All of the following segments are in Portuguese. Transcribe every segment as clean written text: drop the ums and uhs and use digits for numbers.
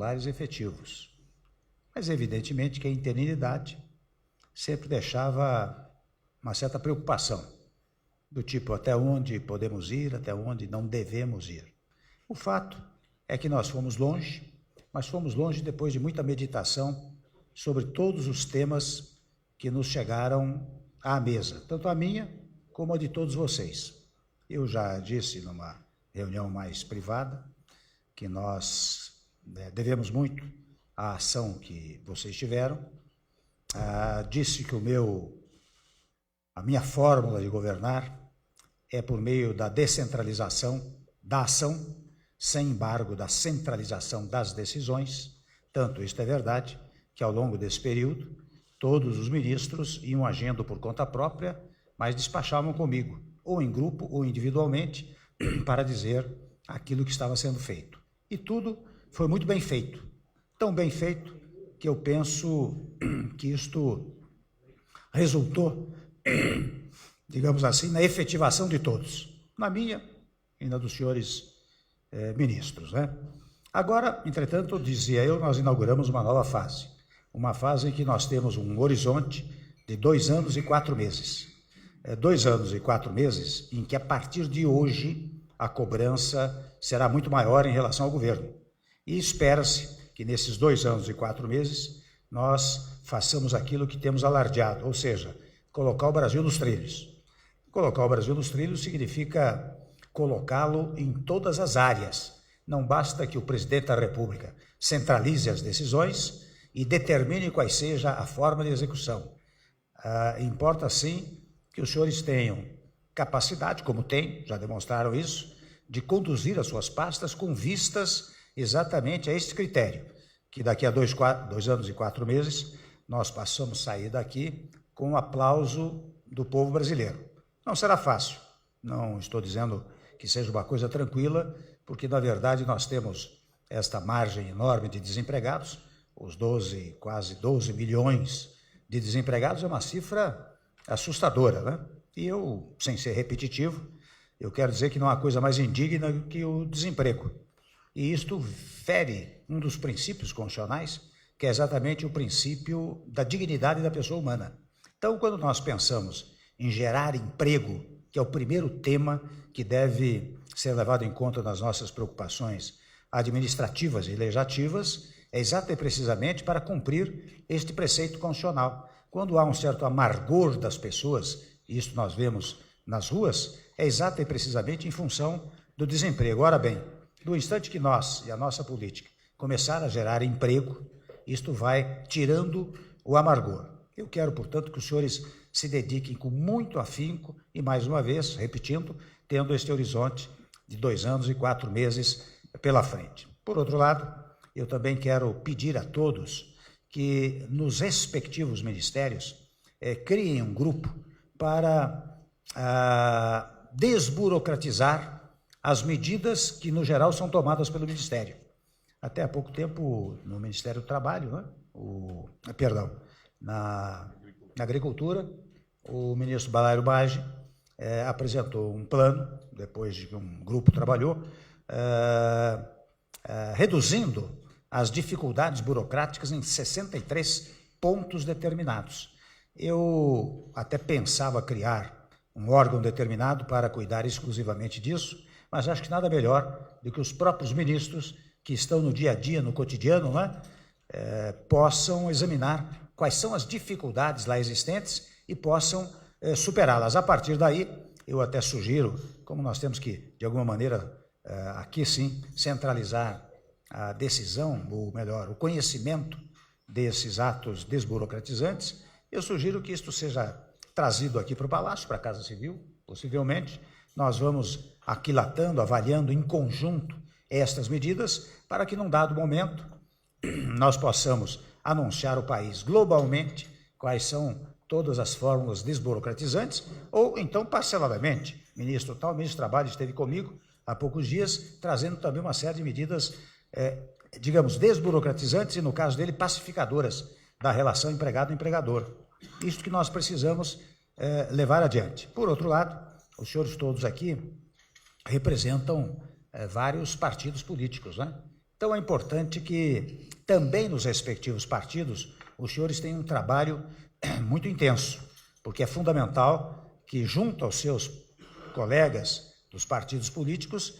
populares efetivos. Mas, evidentemente, que a interinidade sempre deixava uma certa preocupação, do tipo até onde podemos ir, até onde não devemos ir. O fato é que nós fomos longe, mas fomos longe depois de muita meditação sobre todos os temas que nos chegaram à mesa, tanto a minha como a de todos vocês. Eu já disse numa reunião mais privada que nós devemos muito à ação que vocês tiveram. Disse que a minha fórmula de governar é por meio da descentralização da ação, sem embargo da centralização das decisões. Tanto isto é verdade que ao longo desse período todos os ministros iam agindo por conta própria, mas despachavam comigo, ou em grupo ou individualmente, para dizer aquilo que estava sendo feito. E tudo foi muito bem feito, tão bem feito que eu penso que isto resultou, digamos assim, na efetivação de todos, na minha e na dos senhores ministros, né? Agora, entretanto, dizia eu, nós inauguramos uma nova fase, uma fase em que nós temos um horizonte de 2 anos e 4 meses. 2 anos e 4 meses em que, a partir de hoje, a cobrança será muito maior em relação ao governo. E espera-se que nesses 2 anos e 4 meses nós façamos aquilo que temos alardeado, ou seja, colocar o Brasil nos trilhos. Colocar o Brasil nos trilhos significa colocá-lo em todas as áreas. Não basta que o presidente da República centralize as decisões e determine qual seja a forma de execução. Importa, sim, que os senhores tenham capacidade, como têm, já demonstraram isso, de conduzir as suas pastas com vistas exatamente a este critério, que daqui a 2 anos e 4 meses nós possamos sair daqui com o aplauso do povo brasileiro. Não será fácil, não estou dizendo que seja uma coisa tranquila, porque na verdade nós temos esta margem enorme de desempregados, os quase 12 milhões de desempregados é uma cifra assustadora, né? E eu, sem ser repetitivo, eu quero dizer que não há coisa mais indigna que o desemprego. E isto fere um dos princípios constitucionais, que é exatamente o princípio da dignidade da pessoa humana. Então, quando nós pensamos em gerar emprego, que é o primeiro tema que deve ser levado em conta nas nossas preocupações administrativas e legislativas, é exato e precisamente para cumprir este preceito constitucional. Quando há um certo amargor das pessoas, e isso nós vemos nas ruas, é exato e precisamente em função do desemprego. Ora bem, no instante que nós e a nossa política começar a gerar emprego, isto vai tirando o amargor. Eu quero, portanto, que os senhores se dediquem com muito afinco e, mais uma vez, repetindo, tendo este horizonte de 2 anos e 4 meses pela frente. Por outro lado, eu também quero pedir a todos que nos respectivos ministérios criem um grupo para desburocratizar as medidas que, no geral, são tomadas pelo Ministério. Até há pouco tempo, no Ministério do Trabalho, né? Na Agricultura, o ministro Balairo Bage apresentou um plano, depois de que um grupo trabalhou, reduzindo as dificuldades burocráticas em 63 pontos determinados. Eu até pensava criar um órgão determinado para cuidar exclusivamente disso, mas acho que nada melhor do que os próprios ministros que estão no dia a dia, no cotidiano, né, possam examinar quais são as dificuldades lá existentes e possam superá-las. A partir daí, eu até sugiro, como nós temos que, de alguma maneira, aqui sim, centralizar a decisão, ou melhor, o conhecimento desses atos desburocratizantes, eu sugiro que isto seja trazido aqui para o Palácio, para a Casa Civil, possivelmente. Nós vamos aquilatando, avaliando em conjunto estas medidas, para que, num dado momento, nós possamos anunciar ao país globalmente quais são todas as fórmulas desburocratizantes, ou então parceladamente. Ministro do Trabalho esteve comigo há poucos dias, trazendo também uma série de medidas, digamos, desburocratizantes e, no caso dele, pacificadoras da relação empregado-empregador. Isto que nós precisamos levar adiante. Por outro lado, os senhores todos aqui representam vários partidos políticos, né? Então é importante que também nos respectivos partidos os senhores tenham um trabalho muito intenso, porque é fundamental que junto aos seus colegas dos partidos políticos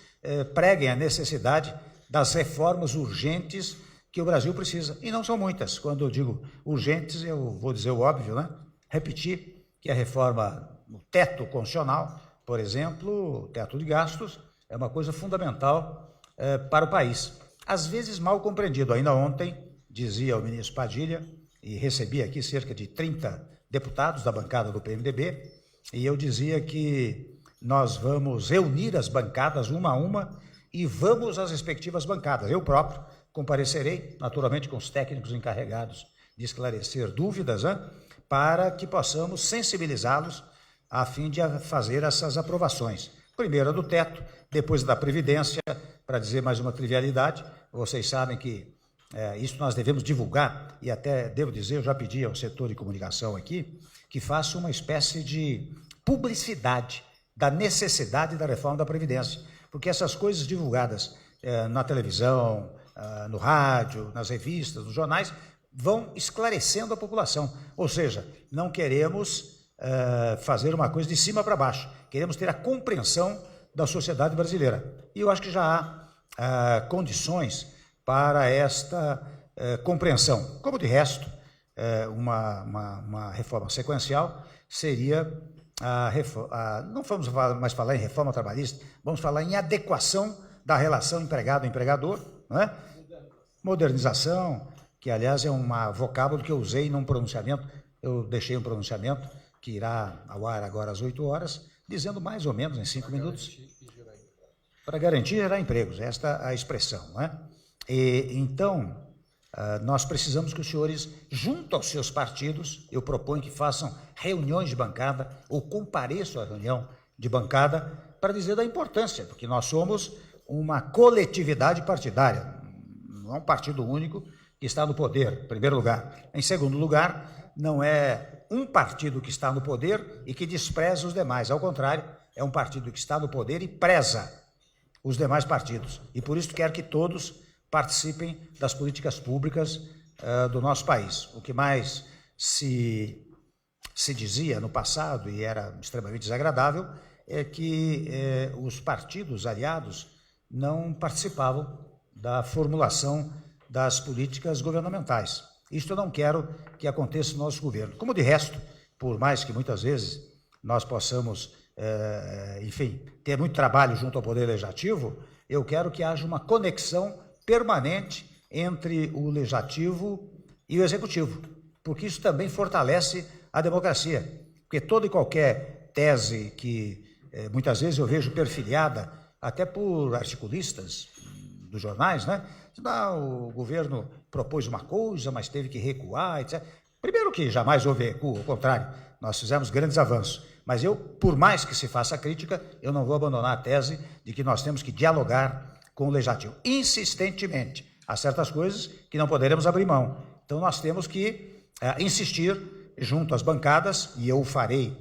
preguem a necessidade das reformas urgentes que o Brasil precisa, e não são muitas. Quando eu digo urgentes, eu vou dizer o óbvio, né? Repetir que a reforma no teto constitucional, por exemplo, o teto de gastos, é uma coisa fundamental para o país. Às vezes mal compreendido. Ainda ontem, dizia o ministro Padilha, e recebi aqui cerca de 30 deputados da bancada do PMDB, e eu dizia que nós vamos reunir as bancadas uma a uma e vamos às respectivas bancadas. Eu próprio comparecerei, naturalmente com os técnicos encarregados de esclarecer dúvidas, para que possamos sensibilizá-los a fim de fazer essas aprovações. Primeiro a do teto, depois a da Previdência, para dizer mais uma trivialidade. Vocês sabem que isso nós devemos divulgar, e até devo dizer, eu já pedi ao setor de comunicação aqui, que faça uma espécie de publicidade da necessidade da reforma da Previdência, porque essas coisas divulgadas na televisão, no rádio, nas revistas, nos jornais, vão esclarecendo a população. Ou seja, não queremos fazer uma coisa de cima para baixo, queremos ter a compreensão da sociedade brasileira. E eu acho que já há condições para esta compreensão. Como de resto, uma reforma sequencial seria não vamos mais falar em reforma trabalhista, vamos falar em adequação da relação empregado-empregador, não é? Modernização, que aliás é um vocábulo que eu usei num pronunciamento, eu deixei um pronunciamento que irá ao ar agora às 8 horas, dizendo mais ou menos em 5 minutos, para garantir e gerar empregos, esta é a expressão, não é? Então, nós precisamos que os senhores, junto aos seus partidos, eu proponho que façam reuniões de bancada ou compareçam à reunião de bancada para dizer da importância, porque nós somos uma coletividade partidária, não é um partido único que está no poder, em primeiro lugar. Em segundo lugar, não é um partido que está no poder e que despreza os demais, ao contrário, é um partido que está no poder e preza os demais partidos. E por isso quero que todos participem das políticas públicas do nosso país. O que mais se dizia no passado, e era extremamente desagradável, é que os partidos aliados não participavam da formulação das políticas governamentais. Isto eu não quero que aconteça no nosso governo. Como de resto, por mais que muitas vezes nós possamos, enfim, ter muito trabalho junto ao Poder Legislativo, eu quero que haja uma conexão permanente entre o Legislativo e o Executivo, porque isso também fortalece a democracia, porque toda e qualquer tese que muitas vezes eu vejo perfilhada até por articulistas dos jornais, né? O governo propôs uma coisa, mas teve que recuar, etc. Primeiro que jamais houve recuo, ao contrário, nós fizemos grandes avanços, mas eu, por mais que se faça crítica, eu não vou abandonar a tese de que nós temos que dialogar com o Legislativo, insistentemente. Há certas coisas que não poderemos abrir mão. Então, nós temos que insistir junto às bancadas, e eu o farei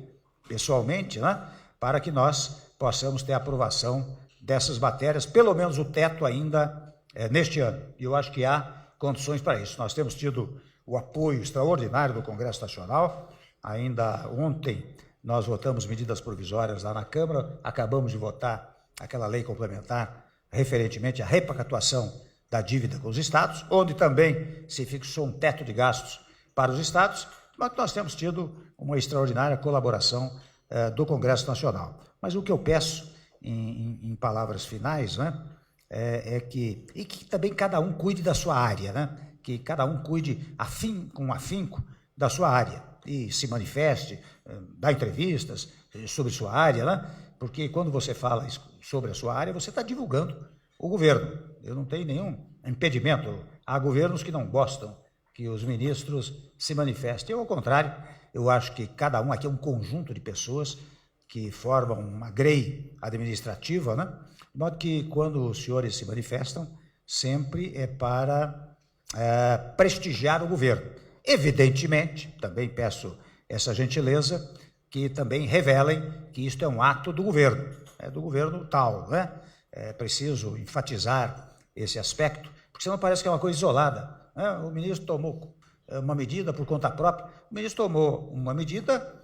pessoalmente, né, para que nós possamos ter a aprovação dessas matérias, pelo menos o teto ainda neste ano. E eu acho que há condições para isso. Nós temos tido o apoio extraordinário do Congresso Nacional. Ainda ontem nós votamos medidas provisórias lá na Câmara, acabamos de votar aquela lei complementar referentemente à repactuação da dívida com os estados, onde também se fixou um teto de gastos para os estados, mas nós temos tido uma extraordinária colaboração do Congresso Nacional. Mas o que eu peço, em palavras finais, né, é que também cada um cuide da sua área, né, que cada um cuide com afinco da sua área e se manifeste, dá entrevistas sobre sua área, né, porque quando você fala sobre a sua área, você está divulgando o governo. Eu não tenho nenhum impedimento. Há governos que não gostam que os ministros se manifestem. Eu, ao contrário, eu acho que cada um aqui é um conjunto de pessoas que formam uma grei administrativa, né? De modo que, quando os senhores se manifestam, sempre é para prestigiar o governo. Evidentemente, também peço essa gentileza, que também revelem que isto é um ato do governo tal, né? É preciso enfatizar esse aspecto, porque senão parece que é uma coisa isolada, né? O ministro tomou uma medida por conta própria, o ministro tomou uma medida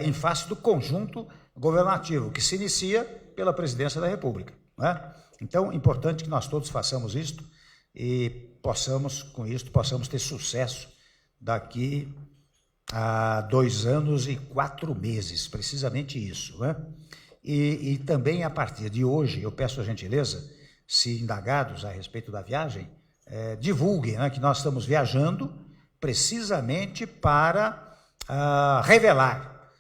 em face do conjunto governativo, que se inicia pela presidência da República, né? Então, é importante que nós todos façamos isto e com isto, possamos ter sucesso daqui a 2 anos e 4 meses, precisamente isso, né? E também, a partir de hoje, eu peço a gentileza, se indagados a respeito da viagem, divulguem, né, que nós estamos viajando precisamente para revelar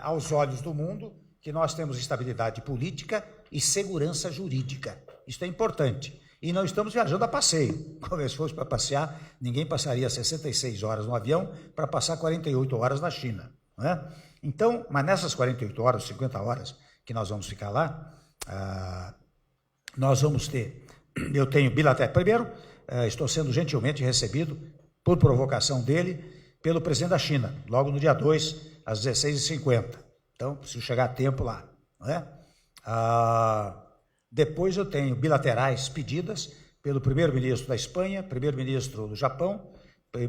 aos olhos do mundo que nós temos estabilidade política e segurança jurídica. Isso é importante. E não estamos viajando a passeio. Como se fosse para passear, ninguém passaria 66 horas no avião para passar 48 horas na China, não é? Então, mas nessas 48 horas, 50 horas que nós vamos ficar lá, nós vamos ter, eu tenho bilateral. Primeiro, estou sendo gentilmente recebido, por provocação dele, pelo presidente da China, logo no dia 2, às 16h50. Então, preciso chegar a tempo lá, não é? Depois eu tenho bilaterais pedidas pelo primeiro-ministro da Espanha, primeiro-ministro do Japão,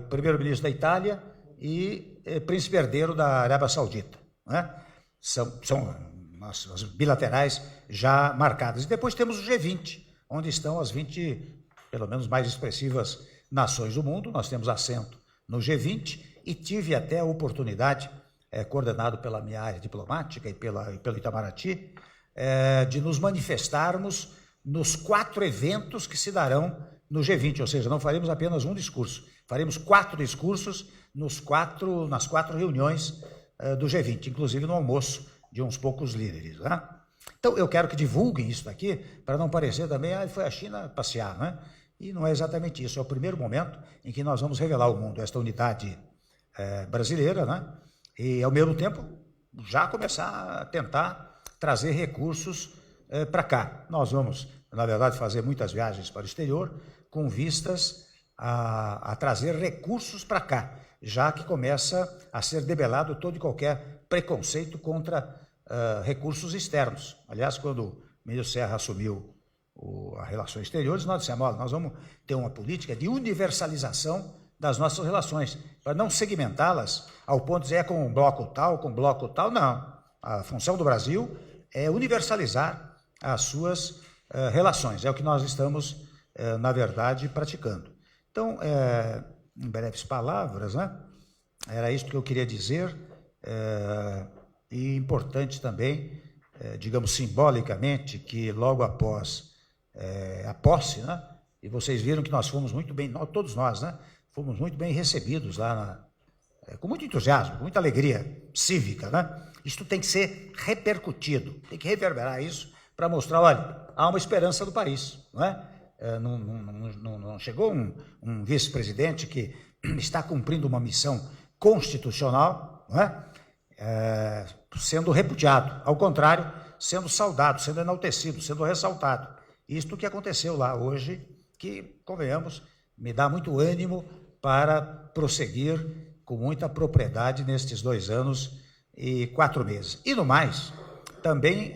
primeiro-ministro da Itália e príncipe herdeiro da Arábia Saudita, né? São as bilaterais já marcadas. E depois temos o G20, onde estão as 20, pelo menos, mais expressivas nações do mundo. Nós temos assento no G20 e tive até a oportunidade, coordenado pela minha área diplomática e pelo Itamaraty, de nos manifestarmos nos 4 eventos que se darão no G20, ou seja, não faremos apenas um discurso, faremos 4 discursos nas 4 reuniões do G20, inclusive no almoço de uns poucos líderes, né? Então, eu quero que divulguem isso daqui, para não parecer também, foi a China passear, né? E não é exatamente isso, é o primeiro momento em que nós vamos revelar ao mundo esta unidade brasileira, né? E, ao mesmo tempo, já começar a tentar trazer recursos para cá. Nós vamos, na verdade, fazer muitas viagens para o exterior com vistas a trazer recursos para cá, já que começa a ser debelado todo e qualquer preconceito contra recursos externos. Aliás, quando o ministro Serra assumiu as relações exteriores, nós dissemos, olha, nós vamos ter uma política de universalização das nossas relações, para não segmentá-las ao ponto de dizer com um bloco tal, não. A função do Brasil é universalizar as suas relações, é o que nós estamos, na verdade, praticando. Então, em breves palavras, né, era isso que eu queria dizer, e importante também, digamos simbolicamente, que logo após a posse, né, e vocês viram que nós fomos muito bem, todos nós, né, fomos muito bem recebidos lá, com muito entusiasmo, com muita alegria cívica, né? Isto tem que ser repercutido, tem que reverberar isso para mostrar, olha, há uma esperança do país, não é? Não chegou um vice-presidente que está cumprindo uma missão constitucional, não é? Sendo repudiado, ao contrário, sendo saudado, sendo enaltecido, sendo ressaltado. Isto que aconteceu lá hoje, que, convenhamos, me dá muito ânimo para prosseguir com muita propriedade nestes 2 anos e 4 meses. E no mais, também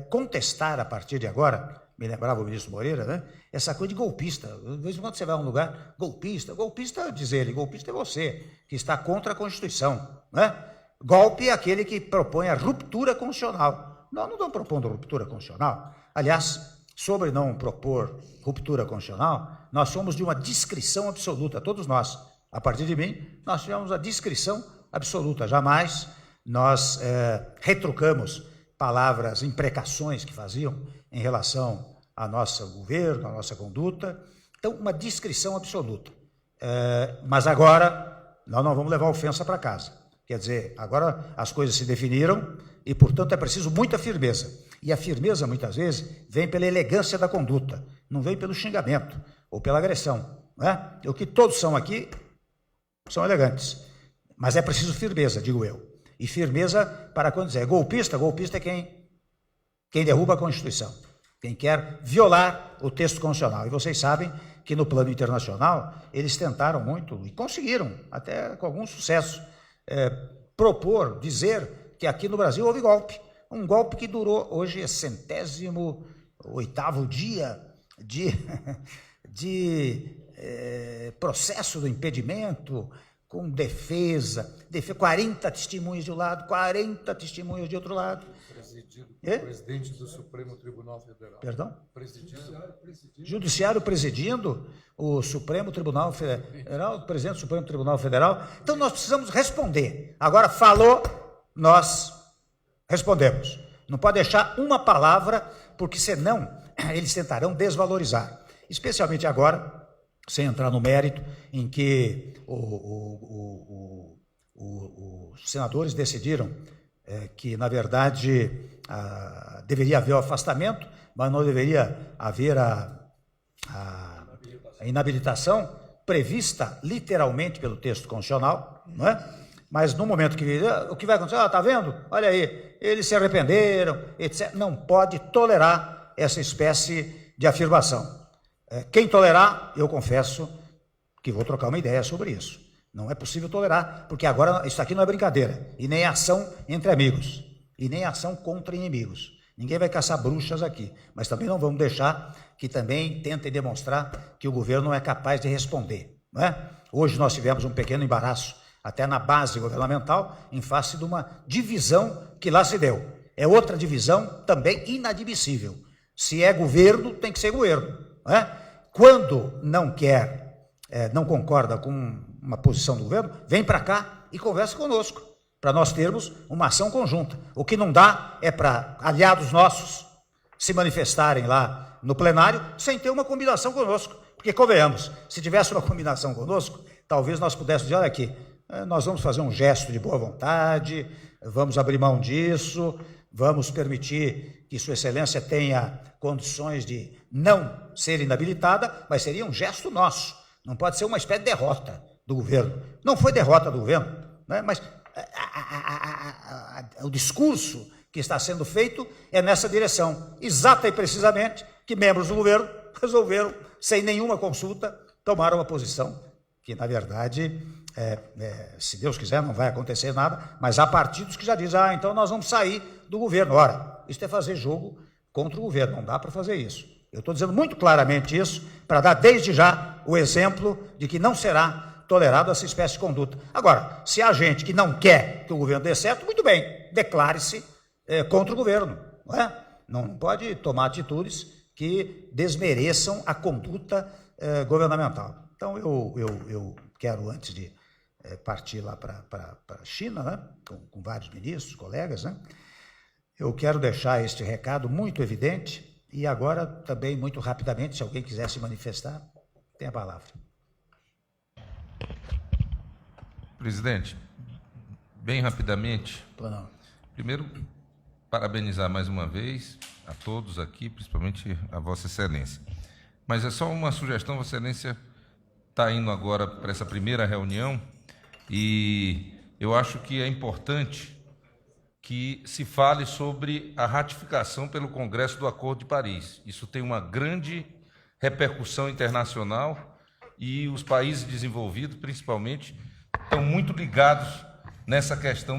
contestar a partir de agora, me lembrava o ministro Moreira, né? Essa coisa de golpista. De vez em quando você vai a um lugar, golpista, diz ele, golpista é você, que está contra a Constituição, né? Golpe é aquele que propõe a ruptura constitucional. Nós não estamos propondo ruptura constitucional. Aliás, sobre não propor ruptura constitucional, nós somos de uma discrição absoluta, todos nós. A partir de mim, nós tivemos a discrição absoluta. Jamais nós retrucamos palavras, imprecações que faziam em relação ao nosso governo, à nossa conduta. Então, uma discrição absoluta. Mas agora, nós não vamos levar ofensa para casa. Quer dizer, agora as coisas se definiram e, portanto, é preciso muita firmeza. E a firmeza, muitas vezes, vem pela elegância da conduta, não vem pelo xingamento ou pela agressão, não é? O que todos são aqui são elegantes, mas é preciso firmeza, digo eu. E firmeza para quando dizer golpista é quem derruba a Constituição, quem quer violar o texto constitucional. E vocês sabem que no plano internacional eles tentaram muito e conseguiram, até com algum sucesso, propor, dizer que aqui no Brasil houve golpe. Um golpe que durou, hoje é 108º dia de processo do impedimento, com defesa, 40 testemunhas de um lado, 40 testemunhas de outro lado. Presidente do Supremo Tribunal Federal. Perdão? Presidindo. Judiciário presidindo o Supremo Tribunal Federal, o presidente do Supremo Tribunal Federal. Então nós precisamos responder. Agora falou, nós respondemos. Não pode deixar uma palavra, porque senão eles tentarão desvalorizar. Especialmente agora, sem entrar no mérito, em que os senadores decidiram que, na verdade, deveria haver o afastamento, mas não deveria haver a inabilitação prevista literalmente pelo texto constitucional, não é? Mas no momento que o que vai acontecer, está vendo? Olha aí, eles se arrependeram, etc. Não pode tolerar essa espécie de afirmação. Quem tolerar, eu confesso que vou trocar uma ideia sobre isso. Não é possível tolerar, porque agora isso aqui não é brincadeira, e nem ação entre amigos, e nem ação contra inimigos. Ninguém vai caçar bruxas aqui, mas também não vamos deixar que também tentem demonstrar que o governo não é capaz de responder, não é? Hoje nós tivemos um pequeno embaraço, até na base governamental, em face de uma divisão que lá se deu. É outra divisão também inadmissível. Se é governo, tem que ser governo, não é? Quando não quer, não concorda com uma posição do governo, vem para cá e conversa conosco, para nós termos uma ação conjunta. O que não dá é para aliados nossos se manifestarem lá no plenário sem ter uma combinação conosco. Porque, convenhamos, se tivesse uma combinação conosco, talvez nós pudéssemos dizer, olha aqui, nós vamos fazer um gesto de boa vontade, vamos abrir mão disso, vamos permitir que Sua Excelência tenha condições de não ser inabilitada, mas seria um gesto nosso. Não pode ser uma espécie de derrota do governo. Não foi derrota do governo, né? Mas o discurso que está sendo feito é nessa direção, exata e precisamente que membros do governo resolveram, sem nenhuma consulta, tomar uma posição que, na verdade, se Deus quiser, não vai acontecer nada, mas há partidos que já dizem, então nós vamos sair do governo. Ora, isso é fazer jogo contra o governo, não dá para fazer isso. Eu estou dizendo muito claramente isso, para dar desde já o exemplo de que não será tolerado essa espécie de conduta. Agora, se há gente que não quer que o governo dê certo, muito bem, declare-se contra o governo, não é? Não pode tomar atitudes que desmereçam a conduta governamental. Então, eu quero, antes de partir lá para a China, né, com vários ministros, colegas, né, eu quero deixar este recado muito evidente e agora também, muito rapidamente, se alguém quiser se manifestar, tem a palavra. Presidente, bem rapidamente, primeiro, parabenizar mais uma vez a todos aqui, principalmente a Vossa Excelência. Mas é só uma sugestão, Vossa Excelência está indo agora para essa primeira reunião e eu acho que é importante que se fale sobre a ratificação pelo Congresso do Acordo de Paris. Isso tem uma grande repercussão internacional e os países desenvolvidos, principalmente, estão muito ligados nessa questão